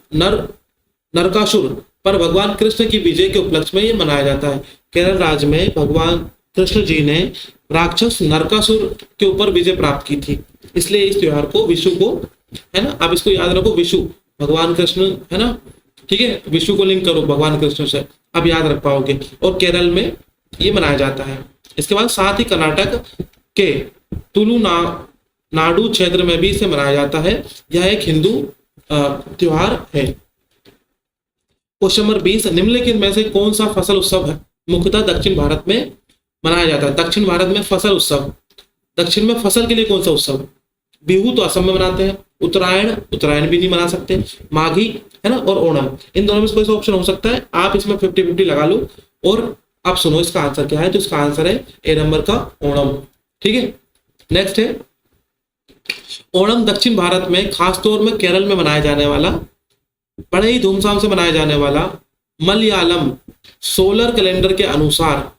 नरकासुर पर भगवान कृष्ण की विजय के उपलक्ष्य में ये मनाया जाता है। केरल राज्य में भगवान कृष्ण जी ने राक्षस नरकासुर के ऊपर विजय प्राप्त की थी, इसलिए इस त्योहार को विशु को, है ना, आप इसको याद रखो, विशु भगवान कृष्ण, है ना, ठीक है, विशु को लिंक करो भगवान कृष्ण से, अब याद रख पाओगे। और केरल में ये मनाया जाता है। इसके बाद साथ ही कर्नाटक के नाडु क्षेत्र में भी इसे मनाया जाता है। यह एक हिंदू त्योहार है। क्वेश्चन नंबर 20, निम्नलिखित में से कौन सा फसल उत्सव है मुख्यतः दक्षिण भारत में मनाया जाता है? दक्षिण भारत में फसल उत्सव, दक्षिण में फसल के लिए कौन सा उत्सव? बिहू तो असम में मनाते हैं, उत्तरायण भी नहीं मना सकते, माघी, है ना, और ओणम, इन दोनों में कोई सा ऑप्शन हो सकता है। आप इसमें 50-50 लगा लो और आप सुनो इसका आंसर क्या है। तो इसका आंसर है ए नंबर का ओणम। ठीक है, नेक्स्ट है ओणम दक्षिण भारत में खासतौर में केरल में मनाया जाने वाला, बड़े ही धूमधाम से मनाया जाने वाला मलयालम सोलर कैलेंडर के अनुसार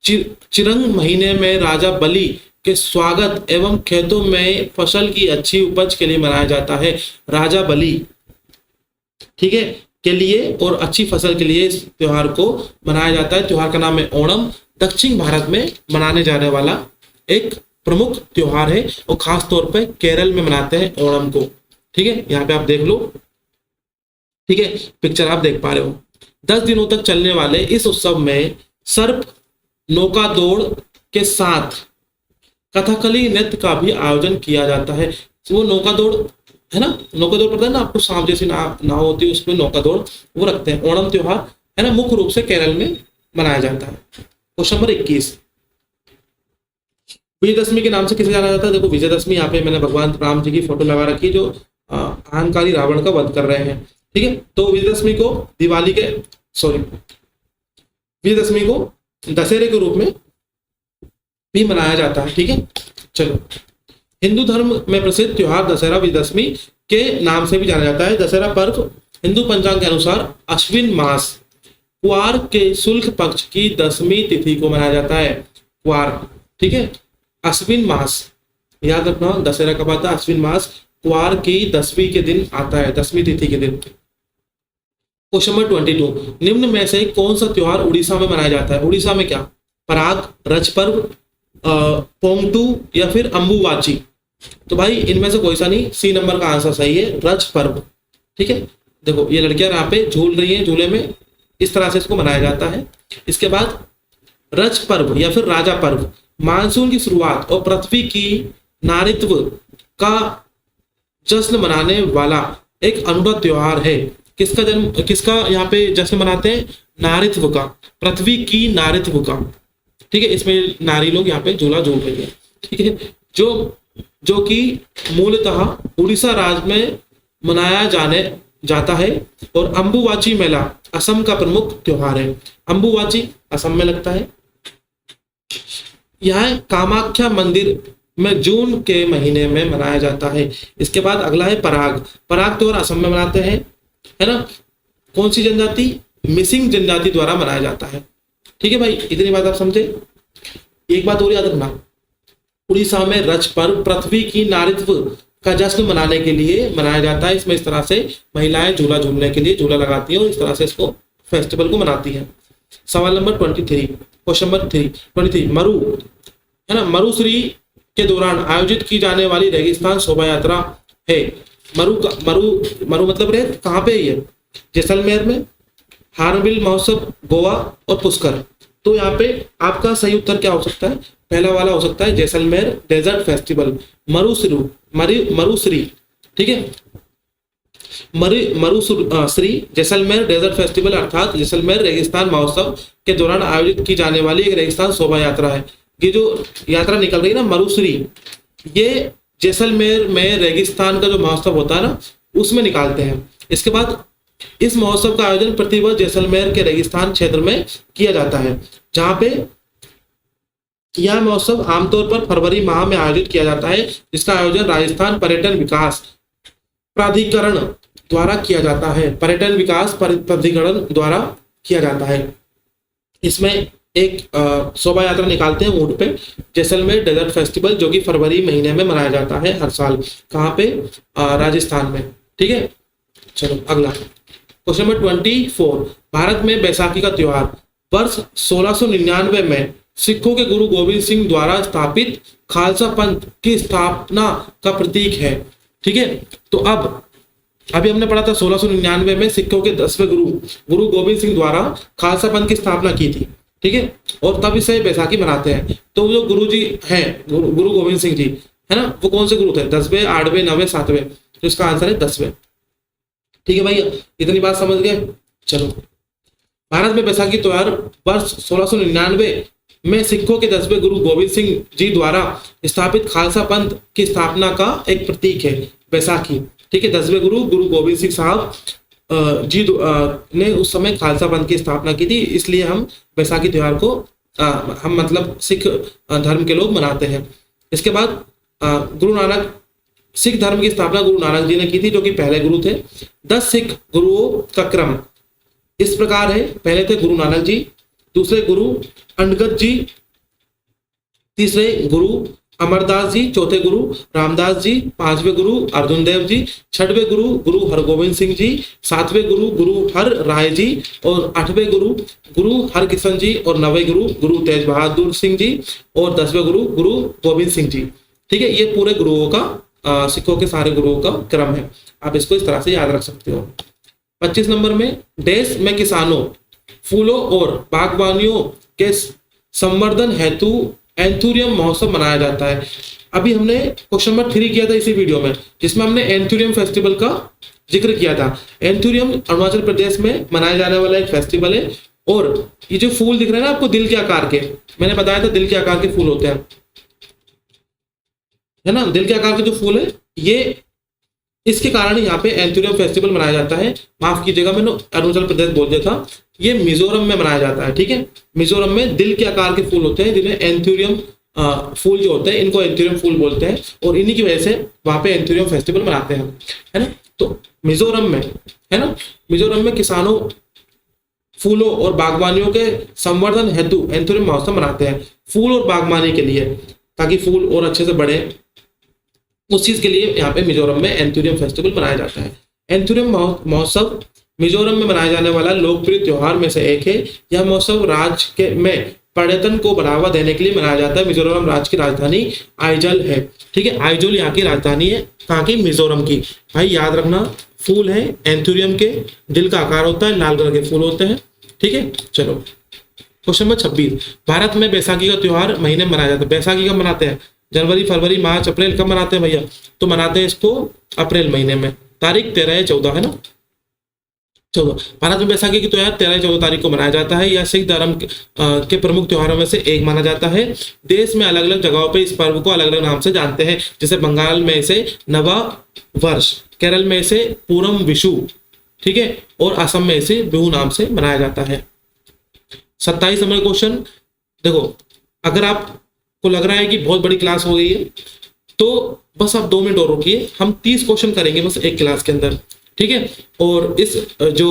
चिरंग महीने में राजा बलि के स्वागत एवं खेतों में फसल की अच्छी उपज के लिए मनाया जाता है। राजा बलि, ठीक है, के लिए और अच्छी फसल के लिए इस त्योहार को मनाया जाता है। त्योहार का नाम है ओणम, दक्षिण भारत में मनाने जाने वाला एक प्रमुख त्योहार है और खास तौर पे केरल में मनाते हैं ओणम को। ठीक है, यहाँ पे आप देख लो, ठीक है, पिक्चर आप देख पा रहे हो। 10 दिनों तक चलने वाले इस उत्सव में सर्प नौका दौड़ के साथ कथकली नृत्य का भी आयोजन किया जाता है। वो नौका दौड़, है ना, नौका दौड़ पता है ना आपको, सांप जैसी नाव होती है उसमें नौका दौड़ वो रखते हैं। ओणम त्योहार, है ना, मुख्य रूप से केरल में मनाया जाता है। क्वेश्चन नंबर 21, विजयदशमी के नाम से किसे जाना जाता है? देखो विजयदशमी, यहाँ पे मैंने भगवान राम जी की फोटो लगा रखी जो अहंकारी रावण का वध कर रहे हैं। ठीक है, तो विजयदशमी को विजयदशमी को दशहरे के रूप में भी मनाया जाता है। ठीक है, चलो, हिंदू धर्म में प्रसिद्ध त्योहार दशहरा विजयदशमी के नाम से भी जाना जाता है। दशहरा पर्व हिंदू पंचांग के अनुसार अश्विन मास क्वार के शुक्ल पक्ष की 10वीं तिथि को मनाया जाता है। क्वार, ठीक है, अश्विन मास, याद रखना, दशहरा कब आता है? अश्विन मास क्वार की 10वीं के दिन आता है, 10वीं तिथि के दिन। क्वेश्चन नंबर 22, निम्न में से कौन सा त्योहार उड़ीसा में मनाया जाता है? उड़ीसा में क्या? पराग, रज पर्व, पोंगटू या फिर अंबुवाची? तो भाई इनमें से कोई सा नहीं, सी नंबर का आंसर सही है, रज पर्व। ठीक है, देखो ये लड़कियां यहाँ पे झूल रही हैं, झूले में, इस तरह से इसको मनाया जाता है। इसके बाद रज पर्व या फिर राजा पर्व मानसून की शुरुआत और पृथ्वी की नारित्व का जश्न मनाने वाला एक अनूठा त्योहार है। किसका यहाँ पे जश्न मनाते हैं? नारित्व का, पृथ्वी की नारित्व का। ठीक है, इसमें नारी लोग यहाँ पे झूला झूल रही है। ठीक है, जो कि मूलतः उड़ीसा राज्य में मनाया जाता है। और अंबुवाची मेला असम का प्रमुख त्योहार है। अंबुवाची असम में लगता है। यह कामाख्या मंदिर में जून के महीने में मनाया जाता है। इसके बाद अगला है पराग त्योहार असम में मनाते हैं, है ना। कौन सी जनजाति? मिसिंग जनजाति द्वारा मनाया जाता है। ठीक है भाई, इतनी बात आप समझे। एक बात और याद रखना, उड़ीसा में रज पर्व पृथ्वी की नारित्व का जश्न मनाने के लिए मनाया जाता है। इसमें इस तरह से महिलाएं झूला झूलने के लिए झूला लगाती हैं और इस तरह से इसको फेस्टिवल को मनाती हैं। सवाल नंबर 23, क्वेश्चन नंबर 23, मरु, है ना, मरुश्री के दौरान आयोजित की जाने वाली रेगिस्तान शोभा यात्रा है। मरु मतलब रे कहाँ पे है? जैसलमेर में, हार्नबिल महोत्सव गोवा और पुष्कर। तो यहाँ पे आपका सही उत्तर क्या हो सकता है? पहला वाला हो सकता है जैसलमेर डेजर्ट फेस्टिवल, मरुश्री। ठीक है, मरुश्री जैसलमेर डेजर्ट फेस्टिवल अर्थात जैसलमेर रेगिस्तान महोत्सव के दौरान आयोजित की जाने वाली एक रेगिस्तान शोभा यात्रा है। ये जो यात्रा निकल रही है ना मरुश्री, ये जैसलमेर में रेगिस्तान का जो महोत्सव होता है ना उसमें निकालते हैं। इसके बाद इस महोत्सव का आयोजन प्रतिवर्ष जैसलमेर के रेगिस्तान क्षेत्र में किया जाता है, जहां पे यह महोत्सव आमतौर पर फरवरी माह में आयोजित किया जाता है, जिसका आयोजन राजस्थान पर्यटन विकास प्राधिकरण द्वारा किया जाता है। पर्यटन विकास प्राधिकरण द्वारा किया जाता है। इसमें एक शोभा यात्रा निकालते हैं ऊंट पे, जैसलमेर डेजर्ट फेस्टिवल, जो कि फरवरी महीने में मनाया जाता है हर साल। कहाँ पे? राजस्थान में। ठीक है, चलो अगला क्वेश्चन नंबर 24, भारत में बैसाखी का त्योहार वर्ष 1699 में सिखों के गुरु गोविंद सिंह द्वारा स्थापित खालसा पंथ की स्थापना का प्रतीक है। ठीक है, तो अब अभी हमने पढ़ा था 1699 में सिखों के 10वें गुरु गुरु गोविंद सिंह द्वारा खालसा पंथ की स्थापना की थी। ठीक है, और तब इसे बैसाखी मनाते हैं। तो जो गुरु जी हैं, गुरु गोविंद सिंह जी है ना, वो कौन से गुरु थे? 10वें, 8वें, 9वें, 7वें। तो इसका आंसर है 10वें। ठीक है भैया, इतनी बात समझ गए। चलो, भारत में बैसाखी त्योहार वर्ष 1699 में सिखों के 10वें गुरु गोविंद सिंह जी द्वारा स्थापित खालसा पंथ की स्थापना का एक प्रतीक है, बैसाखी। ठीक है, 10वें गुरु गुरु गोविंद सिंह साहब जी ने उस समय खालसा पंथ की स्थापना की थी, इसलिए हम बैसाखी त्योहार को हम मतलब सिख धर्म के लोग मनाते हैं। इसके बाद गुरु नानक, सिख धर्म की स्थापना गुरु नानक जी ने की थी, जो कि पहले गुरु थे। 10 सिख गुरुओं का क्रम इस प्रकार है। पहले थे गुरु नानक जी, दूसरे गुरु अंगद जी, तीसरे गुरु अमरदास जी, चौथे गुरु रामदास जी, 5वें गुरु अर्जुन देव जी, 6वें गुरु गुरु हरगोविंद सिंह जी, 7वें गुरु गुरु हर राय जी, और 8वें गुरु गुरु हरकिशन जी, और 9वें गुरु गुरु तेज बहादुर सिंह जी, और 10वें गुरु गुरु गोविंद सिंह जी। ठीक है, ये पूरे गुरुओं का सिखों के सारे गुरुओं का क्रम है। आप इसको इस तरह से याद रख सकते हो। 25 नंबर में, देश में किसानों, फूलों और बागवानियों के संवर्धन हेतु एंथुरियम महोत्सव मनाया जाता है। अभी हमने क्वेश्चन नंबर 3 किया था इसी वीडियो में, जिसमें हमने एंथुरियम फेस्टिवल का जिक्र किया था। एंथुरियम अरुणाचल प्रदेश में मनाया जाने वाला एक फेस्टिवल है। और ये जो फूल दिख रहे हैं ना आपको दिल के आकार के, मैंने बताया था दिल के आकार के फूल होते हैं, है ना, दिल के आकार के जो फूल है, ये इसके कारण यहाँ पे एंथुरियम फेस्टिवल मनाया जाता है। माफ कीजिएगा, मैंने अरुणाचल प्रदेश बोल दिया था, ये मिजोरम में मनाया जाता है। ठीक है, मिजोरम में दिल के आकार के फूल होते हैं, जिन्हें एंथुरियम फूल जो होते हैं, इनको एंथुरियम फूल बोलते हैं, और इन्हीं की वजह से वहां पे एंथुरियम फेस्टिवल मनाते हैं, है ना। तो मिजोरम में, है ना, मिजोरम में किसानों, फूलों और बागवानियों के संवर्धन हेतु एंथुरियम महोत्सव मनाते हैं, फूल और बागवानी के लिए, ताकि फूल और अच्छे से बढ़े, उस चीज के लिए यहाँ पे मिजोरम में एंथुरियम फेस्टिवल मनाया जाता है। एंथुरियम महोत्सव मिजोरम में मनाए जाने वाला लोकप्रिय त्योहार में से एक है। यह महोत्सव राज्य के में पर्यटन को बढ़ावा देने के लिए मनाया जाता है। मिजोरम राज्य की राजधानी आइजल है। ठीक है, आइजोल यहाँ की राजधानी है, कहाँ की? मिजोरम की। भाई याद रखना, फूल है एंथुरियम के, दिल का आकार होता है, लाल कलर के फूल होते हैं। ठीक है, चलो क्वेश्चन नंबर 26, भारत में बैसाखी का त्योहार महीने में मनाया जाता है। बैसाखी कब मनाते हैं? जनवरी, फरवरी, मार्च, अप्रैल। कब मनाते हैं भैया? तो मनाते हैं इसको अप्रैल महीने में, तारीख 13 या 14 है ना, 14। भारत में बैसाखी की त्योहार 13 या 14 तारीख को मनाया जाता है। यह सिख धर्म के प्रमुख त्योहारों में से एक माना जाता है। देश में अलग अलग जगहों पे इस पर्व को अलग अलग नाम से जानते हैं, जैसे बंगाल में इसे नवा वर्ष, केरल में इसे पूरम विशु, ठीक है, और असम में इसे बिहू नाम से मनाया जाता है। 27 नंबर क्वेश्चन देखो, अगर आपको लग रहा है कि बहुत बड़ी क्लास हो गई है तो बस आप 2 मिनट और रुकिए, हम 30 क्वेश्चन करेंगे बस एक क्लास के अंदर, ठीक है। और इस जो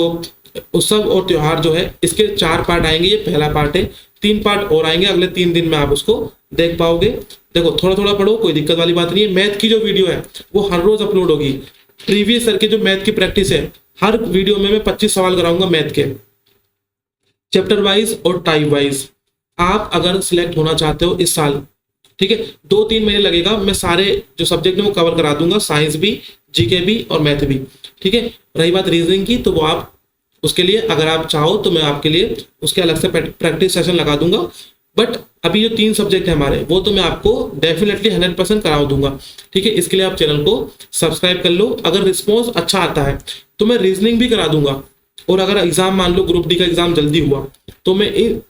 उत्सव और त्योहार जो है इसके 4 पार्ट आएंगे, ये पहला पार्ट है, 3 पार्ट और आएंगे अगले 3 दिन में, आप उसको देख पाओगे। देखो थोड़ा थोड़ा पढ़ो, कोई दिक्कत वाली बात नहीं है। मैथ की जो वीडियो है वो हर रोज अपलोड होगी। प्रीवियस ईयर के जो मैथ की प्रैक्टिस है, हर वीडियो में मैं 25 सवाल कराऊंगा मैथ के, चैप्टर वाइज और टाइप वाइज। आप अगर सिलेक्ट होना चाहते हो इस साल, ठीक है, 2-3 महीने लगेगा, मैं सारे जो सब्जेक्ट है वो कवर करा दूंगा, साइंस भी, जीके भी और मैथ भी, ठीक है। रही बात रीजनिंग की, तो वो आप उसके लिए अगर आप चाहो तो मैं आपके लिए उसके अलग से प्रैक्टिस सेशन लगा दूंगा। बट अभी जो 3 सब्जेक्ट है हमारे, वो तो मैं आपको डेफिनेटली 100% करा दूंगा, ठीक है। इसके लिए आप चैनल को सब्सक्राइब कर लो। अगर रिस्पॉन्स अच्छा आता है तो मैं रीजनिंग भी करा दूंगा, और अगर एग्जाम मान लो ग्रुप डी का एग्जाम जल्दी हुआ तो मैं एक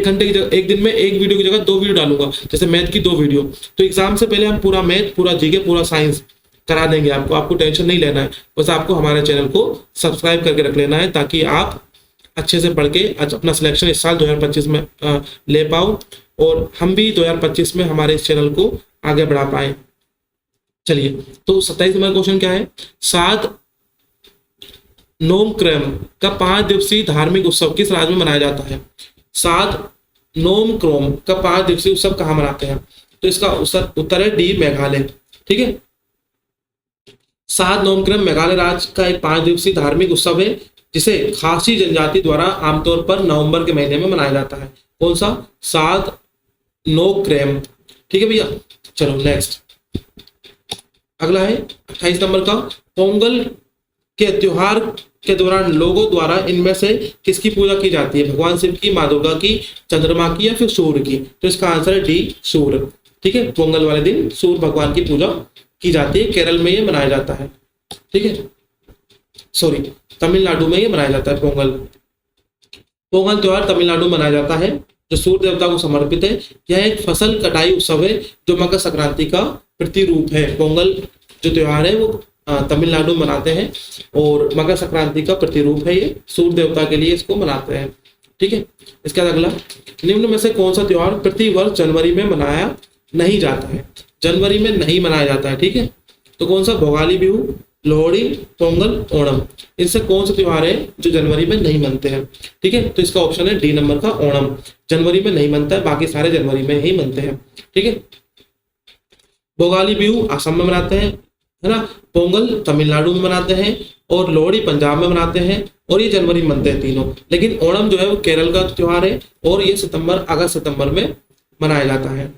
घंटे की जगह, एक दिन में एक वीडियो की जगह 2 वीडियो डालूंगा, जैसे मैथ की 2 वीडियो। तो एग्जाम से पहले हम पूरा मैथ, पूरा जीके, पूरा साइंस करा देंगे आपको। आपको टेंशन नहीं लेना है, बस आपको हमारे चैनल को सब्सक्राइब करके रख लेना है, ताकि आप अच्छे से पढ़ के अपना सिलेक्शन इस साल 2025 में ले पाओ, और हम भी 2025 में हमारे इस चैनल को आगे बढ़ा पाए। चलिए, तो 27 नंबर क्वेश्चन क्या है? 7 नोमक्रम का 5 दिवसीय धार्मिक उत्सव किस राज्य में मनाया जाता है? 7 नोमक्रम का 5 दिवसीय उत्सव कहाँ मनाते हैं? तो इसका उत्तर है डी, मेघालय, ठीक है। 7 नोमक्रम मेघालय राज्य का एक 5 दिवसीय धार्मिक उत्सव है, जिसे खासी जनजाति द्वारा आमतौर पर नवंबर के महीने में मनाया जाता है। कौन सा? 7 नो क्रैम। ठीक है भैया, चलो नेक्स्ट अगला है 28 नंबर का, पोंगल के त्योहार के दौरान लोगों द्वारा इनमें से किसकी पूजा की जाती है? भगवान शिव की, माँ दुर्गा की, चंद्रमा की या फिर सूर्य की? तो इसका आंसर है डी, सूर्य। ठीक है, पोंगल वाले दिन सूर्य भगवान की पूजा की जाती है, केरल में ये मनाया जाता है। ठीक है, सॉरी, तमिलनाडु में ये मनाया जाता है पोंगल। पोंगल त्योहार तमिलनाडु में मनाया जाता है जो सूर्य देवता को समर्पित है। यह एक फसल कटाई उत्सव है जो मकर संक्रांति का प्रतिरूप है। पोंगल जो त्योहार है वो तमिलनाडु में मनाते हैं और मकर संक्रांति का प्रतिरूप है, ये सूर्य देवता के लिए इसको मनाते हैं। ठीक है, इसके बाद अगला, निम्न में से कौन सा त्योहार प्रति वर्ष जनवरी में मनाया नहीं जाता है? जनवरी में नहीं मनाया जाता है। ठीक है, तो कौन सा? भोगाली बिहू, लोहड़ी, पोंगल, ओणम। इनसे कौन सा त्योहार है जो जनवरी में नहीं मनते हैं? ठीक है, तो इसका ऑप्शन है डी नंबर का, ओणम। जनवरी में नहीं मनता है, बाकी सारे जनवरी में ही मनते हैं। ठीक है, भोगाली बिहू असम में मनाते हैं, है ना, पोंगल तमिलनाडु में मनाते हैं और लोहड़ी पंजाब में मनाते हैं और ये जनवरी में मनते हैं तीनों। लेकिन ओणम जो है वो केरल का त्योहार है और ये अगस्त सितंबर में मनाया जाता है।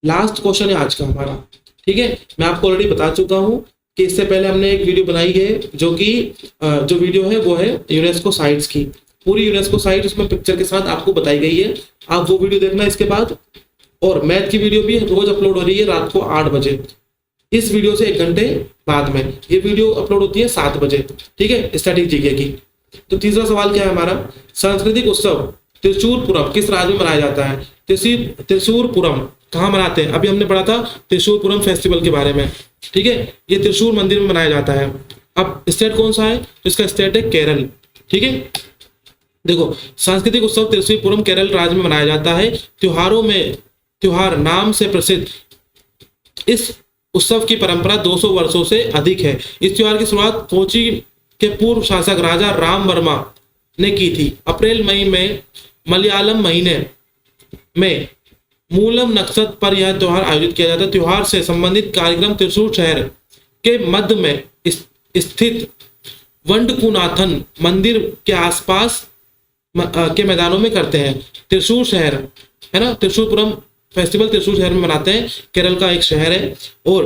लास्ट क्वेश्चन है आज का हमारा। ठीक है, मैं आपको ऑलरेडी बता चुका हूँ कि इससे पहले हमने एक वीडियो बनाई है जो वीडियो है वो है यूनेस्को साइट्स की, पूरी यूनेस्को साइट उसमें पिक्चर के साथ आपको बताई गई है। आप वो वीडियो देखना इसके बाद। और मैथ की वीडियो भी रोज अपलोड हो रही है रात को 8 बजे। इस वीडियो से 1 घंटे बाद में ये वीडियो अपलोड होती है 7 बजे। ठीक है, स्टैटिक जीके की। तो तीसरा सवाल क्या है हमारा? सांस्कृतिक उत्सव त्रिशूरपुरम किस राज्य में मनाया जाता है? त्रिशूरपुरम कहाँ मनाते हैं? अभी हमने पढ़ा था त्रिशूरपुरम फेस्टिवल के बारे में। ठीक है, ये त्रिशूर मंदिर में मनाया जाता है। अब स्टेट कौन सा है? तो इसका स्टेट है केरल। ठीक है, देखो, सांस्कृतिक उत्सव त्रिशूरपुरम केरल राज्य में मनाया जाता है। त्योहार नाम से प्रसिद्ध इस उत्सव की परंपरा 200 वर्षों से अधिक है। इस त्योहार की शुरुआत कोची के पूर्व शासक राजा राम वर्मा ने की थी। अप्रैल मई में मलयालम महीने में मूलम नक्षत्र पर यह त्योहार आयोजित किया जाता है। त्योहार से संबंधित कार्यक्रम त्रिशूर शहर के मध्य में स्थित वंडकुनाथन मंदिर के आसपास के मैदानों में करते हैं। त्रिशूर शहर है ना, त्रिशूरपुरम फेस्टिवल त्रिशूर शहर में मनाते हैं, केरल का एक शहर है। और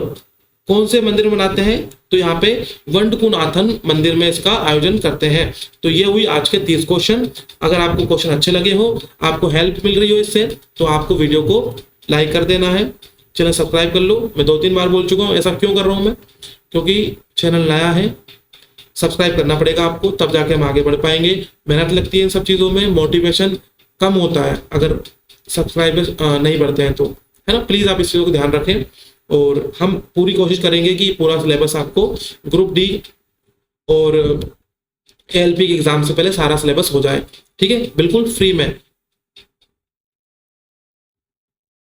कौन से मंदिर में मनाते हैं? तो यहाँ पे वंडकुनाथन मंदिर में इसका आयोजन करते हैं। तो ये हुई आज के 30 क्वेश्चन। अगर आपको क्वेश्चन अच्छे लगे हो, आपको हेल्प मिल रही हो इससे, तो आपको वीडियो को लाइक कर देना है, चैनल सब्सक्राइब कर लो। मैं 2-3 बार बोल चुका हूँ, ऐसा क्यों कर रहा हूँ मैं? क्योंकि चैनल नया है, सब्सक्राइब करना पड़ेगा आपको, तब जाके हम आगे बढ़ पाएंगे। मेहनत लगती है इन सब चीज़ों में, मोटिवेशन कम होता है अगर सब्सक्राइबर्स नहीं बढ़ते हैं तो, है ना। प्लीज़ आप इस चीज़ों को ध्यान रखें और हम पूरी कोशिश करेंगे कि पूरा सिलेबस आपको ग्रुप डी और एएलपी के एग्जाम से पहले सारा सिलेबस हो जाए। ठीक है, बिल्कुल फ्री में।